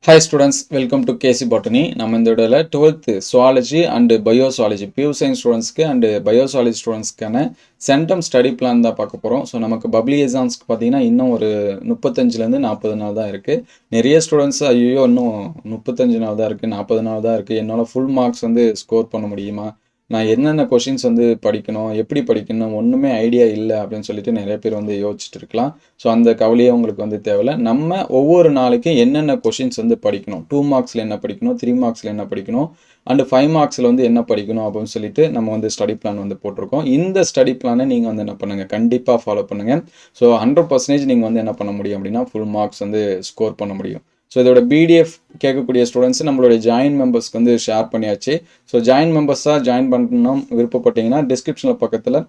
Hi students, welcome to KC Botany. நம்ம இந்த வீடியோல 12th Zoology and Biozoology Pure Science ஸ்டூடெண்ட்ஸ்க்கு அண்ட் Biozoology ஸ்டூடெண்ட்ஸ்க்கான சென்டம் ஸ்டடி பிளான் தான் பார்க்க போகிறோம். ஸோ நமக்கு பப்ளி எக்ஸாம்ஸ்க்கு பார்த்தீங்கன்னா இன்னும் ஒரு 35லேருந்து 40 நாள் தான் இருக்குது. நிறைய ஸ்டூடெண்ட்ஸ் ஐயோ இன்னும் 35 நாள் தான் இருக்குது, 40 நாள் தான் இருக்குது, என்னால் ஃபுல் மார்க்ஸ் வந்து ஸ்கோர் பண்ண முடியுமா, நான் என்னென்ன கொஷின்ஸ் வந்து படிக்கணும், எப்படி படிக்கணும், ஒன்றுமே ஐடியா இல்லை அப்படின்னு சொல்லிட்டு நிறைய பேர் வந்து யோசிச்சுட்டு இருக்கலாம். ஸோ அந்த கவலையே உங்களுக்கு வந்து தேவையில்லை. நம்ம ஒவ்வொரு நாளைக்கும் என்னென்ன கொஷின்ஸ் வந்து படிக்கணும், 2 மார்க்ஸில் என்ன படிக்கணும், 3 மார்க்ஸில் என்ன படிக்கணும், அண்ட் 5 மார்க்ஸில் வந்து என்ன படிக்கணும் அப்படின்னு சொல்லிட்டு நம்ம வந்து ஸ்டடி பிளான் வந்து போட்டிருக்கோம். இந்த ஸ்டடி பிளானை நீங்கள் வந்து என்ன பண்ணுங்கள், கண்டிப்பாக ஃபாலோ பண்ணுங்கள். ஸோ 100% நீங்கள் வந்து என்ன பண்ண முடியும் அப்படின்னா ஃபுல் மார்க்ஸ் வந்து ஸ்கோர் பண்ண முடியும். ஸோ இதோட பிடிஎஃப் கேட்கக்கூடிய ஸ்டூடெண்ட்ஸ் நம்மளுடைய ஜாயின் மெம்பர்ஸ்க்கு வந்து ஷேர் பண்ணியாச்சு. ஸோ ஜாயின் மெம்பர்ஸாக ஜாயின் பண்ணணும் விருப்பப்பட்டீங்கன்னா டிஸ்கிரிப்ஷனில் பக்கத்தில்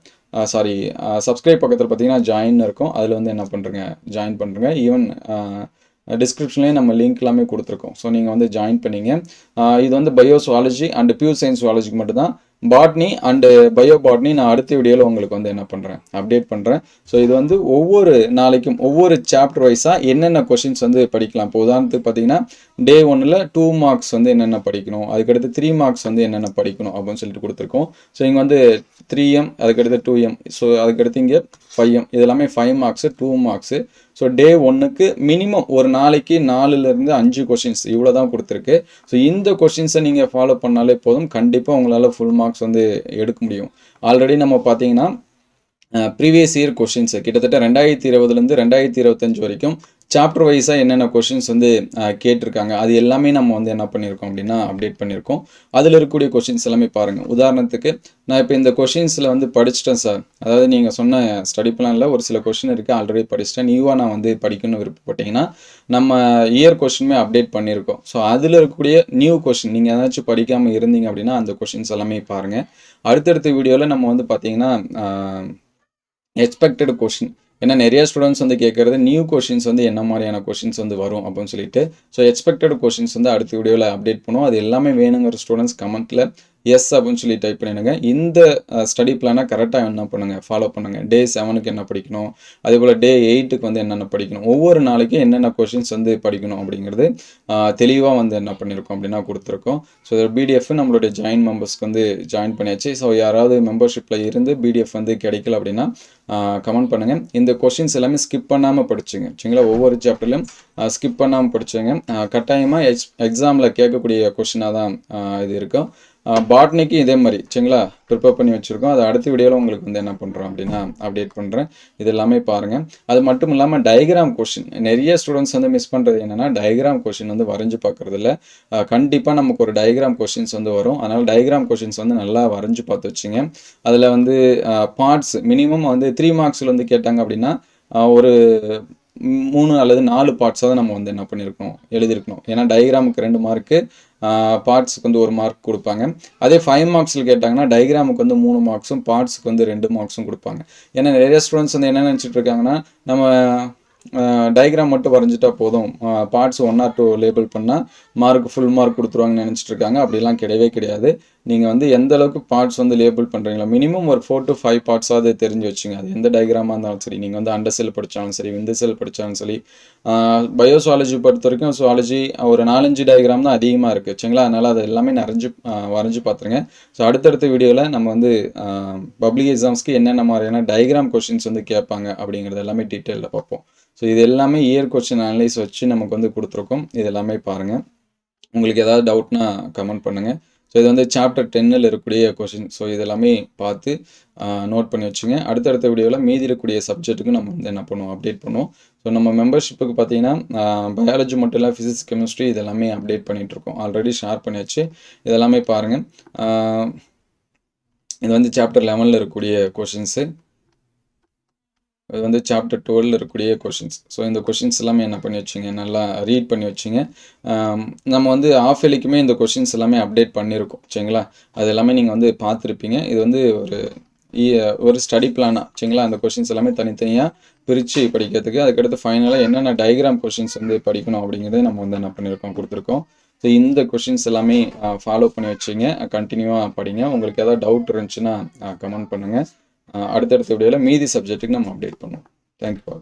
சப்ஸ்கிரைப் பக்கத்தில் பார்த்தீங்கன்னா ஜாயின் இருக்கும், அதில் வந்து என்ன பண்ணுறங்க ஜாயின் பண்ணுறங்க. ஈவன் டிஸ்கிரிப்ஷன்லேயே நம்ம லிங்க் எல்லாமே கொடுத்துருக்கோம். ஸோ நீங்கள் வந்து ஜாயின் பண்ணிங்க. இது வந்து பயோசுவாலஜி அண்ட் பியூர் சயின்ஸ் சுவாலஜிக்கு மட்டும்தான். பாட்னி அண்டு பயோ பாட்னி நான் அடுத்த வீடியோவில் உங்களுக்கு வந்து என்ன பண்ணுறேன், அப்டேட் பண்ணுறேன். ஸோ இது வந்து ஒவ்வொரு நாளைக்கும் ஒவ்வொரு சாப்டர் வைஸாக என்னென்ன கொஷின்ஸ் வந்து படிக்கலாம். இப்போ உதாரணத்துக்கு பார்த்தீங்கன்னா டே 1ல் 2 மார்க்ஸ் வந்து என்னென்ன படிக்கணும், அதுக்கடுத்து 3 மார்க்ஸ் வந்து என்னென்ன படிக்கணும் அப்படின்னு சொல்லிட்டு கொடுத்துருக்கோம். ஸோ இங்கே வந்து 3M, அதுக்கடுத்து 2M, ஸோ அதுக்கடுத்து இங்கே 5M, இது எல்லாமே 5 மார்க்ஸு 2 மார்க்ஸு. ஸோ டே 1க்கு மினிமம் ஒரு நாளைக்கு 4லேருந்து 5 கொஷின்ஸ் இவ்வளோ தான் கொடுத்துருக்கு. ஸோ இந்த கொஷின்ஸை நீங்கள் ஃபாலோ பண்ணாலே போதும், கண்டிப்பாக உங்களால் ஃபுல் மார்க்ஸ் வந்து எடுக்க முடியும். ஆல்ரெடி நம்ம பார்த்தீங்கன்னா ப்ரீவியஸ் இயர் கொஷின்ஸு கிட்டத்தட்ட 2020லேருந்து 2025 வரைக்கும் சாப்டர் வைஸாக என்னென்ன கொஷின்ஸ் வந்து கேட்டிருக்காங்க அது எல்லாமே நம்ம வந்து என்ன பண்ணியிருக்கோம் அப்படின்னா அப்டேட் பண்ணியிருக்கோம். அதில் இருக்கக்கூடிய கொஷின்ஸ் எல்லாமே பாருங்கள். உதாரணத்துக்கு நான் இப்போ இந்த கொஷின்ஸில் வந்து படிச்சிட்டேன் சார், அதாவது நீங்கள் சொன்ன ஸ்டடி பிளானில் ஒரு சில கொஷின் இருக்குது, ஆல்ரெடி படிச்சிட்டேன், நியூவாக நான் வந்து படிக்கணும்னு விருப்பப்பட்டீங்கன்னா நம்ம இயர் கொஷினுமே அப்டேட் பண்ணியிருக்கோம். ஸோ அதில் இருக்கக்கூடிய நியூ கொஷின் நீங்கள் ஏதாச்சும் படிக்காமல் இருந்தீங்க அப்படின்னா அந்த கொஷின்ஸ் எல்லாமே பாருங்கள். அடுத்தடுத்த வீடியோவில் நம்ம வந்து பார்த்தீங்கன்னா எக்ஸ்பெக்டட் கொஷின், ஏன்னா நிறைய ஸ்டூடெண்ட்ஸ் வந்து கேட்குறது நியூ கொஷின்ஸ் வந்து என்ன மாதிரியான கொஷின்ஸ் வந்து வரும் அப்படின்னு சொல்லிட்டு. ஸோ எக்ஸ்பெக்டட் கொஷின்ஸ் வந்து அடுத்த வீடியோவில் அப்டேட் பண்ணுவோம். அது எல்லாமே வேணுங்கிற ஸ்டூடெண்ட்ஸ் கமெண்ட்டில் எஸ் அப்படின்னு சொல்லி டைப் பண்ணிடுங்க. இந்த ஸ்டடி பிளானை கரெக்டாக என்ன பண்ணுங்கள், ஃபாலோ பண்ணுங்கள். டே 7க்கு என்ன படிக்கணும், அதே போல் டே 8க்கு வந்து என்னென்ன படிக்கணும், ஒவ்வொரு நாளைக்கும் என்னென்ன கொஷின்ஸ் வந்து படிக்கணும் அப்படிங்கிறது தெளிவாக வந்து என்ன பண்ணியிருக்கோம் அப்படின்னா கொடுத்துருக்கோம். ஸோ இதோட பிடிஎஃப் நம்மளுடைய ஜாயின் மெம்பர்ஸ்க்கு வந்து ஜாயின் பண்ணியாச்சு. ஸோ யாராவது மெம்பர்ஷிப்பில் இருந்து பிடிஎஃப் வந்து கிடைக்கல அப்படின்னா கமெண்ட் பண்ணுங்கள். இந்த கொஷின்ஸ் எல்லாமே ஸ்கிப் பண்ணாமல் படிச்சுங்க சரிங்களா. ஒவ்வொரு சாப்டர்லையும் ஸ்கிப் பண்ணாமல் படிச்சுங்க. கட்டாயமாக எக்ஸாமில் கேட்கக்கூடிய கொஷினாக தான் இது இருக்கும். பாட்னிக்கு இதே மாதிரி சரிங்களா ப்ரிப்பேர் பண்ணி வச்சுருக்கோம். அது அடுத்த வீடியோவில் உங்களுக்கு வந்து என்ன பண்ணுறோம் அப்படின்னா அப்டேட் பண்ணுறேன். இது எல்லாமே பாருங்கள். அது மட்டும் இல்லாமல் டயக்ராம் கொஷின் நிறைய ஸ்டூடெண்ட்ஸ் வந்து மிஸ் பண்ணுறது என்னென்னா டயக்ராம் கொஷின் வந்து வரைஞ்சி பார்க்குறது இல்லை. கண்டிப்பாக நமக்கு ஒரு டயக்ராம் கொஷின்ஸ் வந்து வரும். அதனால் டயக்ராம் கொஷின்ஸ் வந்து நல்லா வரைஞ்சி பார்த்து வச்சுங்க. அதில் வந்து பார்ட்ஸ் மினிமம் வந்து 3 மார்க்ஸில் வந்து கேட்டாங்க அப்படின்னா ஒரு 3 அல்லது 4 பார்ட்ஸாக தான் நம்ம வந்து என்ன பண்ணியிருக்கணும், எழுதியிருக்கணும். ஏன்னா டயக்ராமுக்கு 2 மார்க்கு, பார்ட்ஸுக்கு வந்து 1 மார்க் கொடுப்பாங்க. அதே 5 மார்க்ஸில் கேட்டாங்கன்னா டயக்ராமுக்கு வந்து 3 மார்க்ஸும் பார்ட்ஸுக்கு வந்து 2 மார்க்ஸும் கொடுப்பாங்க. ஏன்னா நிறைய ஸ்டூடெண்ட்ஸ் வந்து என்ன நினச்சிட்டு இருக்காங்கன்னா நம்ம டயக்ராம் மட்டும் வரைஞ்சிட்டா போதும், பார்ட்ஸ் 1 or 2 லேபிள் பண்ணால் மார்க் ஃபுல் மார்க் கொடுத்துருவாங்கன்னு நினச்சிட்டு இருக்காங்க. அப்படிலாம் கிடையவே கிடையாது. நீங்கள் வந்து எந்த அளவுக்கு பார்ட்ஸ் வந்து லேபிள் பண்ணுறீங்களா, மினிமம் ஒரு 4 to 5 பார்ட்ஸாவது தெரிஞ்சு வச்சுங்க. அது எந்த டயக்ராமாக இருந்தாலும் சரி, நீங்கள் வந்து அண்டர் செல் படித்தாலும் சரி, விந்து செல் படித்தாலும் சரி. பயோசுவாலஜி பொறுத்த வரைக்கும் சுவாலஜி ஒரு 4-5 டயக்ராம் தான் அதிகமாக இருக்குது சரிங்களா. அதனால் அது எல்லாமே வரைஞ்சி பார்த்துருங்க. ஸோ அடுத்தடுத்த வீடியோவில் நம்ம வந்து பப்ளிக் எக்ஸாம்ஸ்க்கு என்னென்ன மாதிரியான டயக்ராம் கொஷின்ஸ் வந்து கேட்பாங்க அப்படிங்கிறது எல்லாமே டீட்டெயிலில் பார்ப்போம். ஸோ இது எல்லாமே இயர் கொஸ்டின் அனலைஸ் வச்சு நமக்கு வந்து கொடுத்துருக்கோம். இது எல்லாமே பாருங்கள். உங்களுக்கு ஏதாவது டவுட்னா கமெண்ட் பண்ணுங்கள். ஸோ இது வந்து சாப்டர் 10ல் இருக்கக்கூடிய கொஷின். ஸோ இதெல்லாமே பார்த்து நோட் பண்ணி வச்சுங்க. அடுத்தடுத்த வீடியோவில் மீதி இருக்கக்கூடிய சப்ஜெக்ட்டுக்கு நம்ம வந்து என்ன பண்ணுவோம், அப்டேட் பண்ணுவோம். ஸோ நம்ம மெம்பர்ஷிப்புக்கு பார்த்தீங்கன்னா பயாலஜி மட்டும் இல்லை, ஃபிசிக்ஸ், கெமிஸ்ட்ரி இதெல்லாமே அப்டேட் பண்ணிகிட்ருக்கோம். ஆல்ரெடி ஷேர் பண்ணியாச்சு. இதெல்லாமே பாருங்கள். இது வந்து சாப்டர் 11ல் இருக்கக்கூடிய கொஷின்ஸு. இது வந்து சாப்டர் 12ல் இருக்கக்கூடிய கொஷின்ஸ். ஸோ இந்த கொஷின்ஸ் எல்லாமே என்ன பண்ணி வச்சுங்க, நல்லா ரீட் பண்ணி வச்சுங்க. நம்ம வந்து ஆஃப் இயர்லிக்குமே இந்த கொஷின்ஸ் எல்லாமே அப்டேட் பண்ணியிருக்கோம் சரிங்களா. அது எல்லாமே நீங்கள் வந்து பார்த்துருப்பீங்க. இது வந்து ஒரு ஸ்டடி பிளானாக சரிங்களா. அந்த கொஷின்ஸ் எல்லாமே தனித்தனியாக பிரித்து படிக்கிறதுக்கு, அதுக்கடுத்து ஃபைனலாக என்னென்ன டயக்ராம் கொஷின்ஸ் வந்து படிக்கணும் அப்படிங்கிறத நம்ம வந்து என்ன பண்ணியிருக்கோம், கொடுத்துருக்கோம். ஸோ இந்த கொஷின்ஸ் எல்லாமே ஃபாலோ பண்ணி வச்சுங்க, கண்டினியூவாக படிங்க. உங்களுக்கு ஏதாவது டவுட் இருந்துச்சுன்னா கமெண்ட் பண்ணுங்கள். அடுத்தடுத்த வீடியோவில் மீதி சப்ஜெக்ட்டுக்கு நம்ம அப்டேட் பண்ணுவோம். தேங்க்யூ.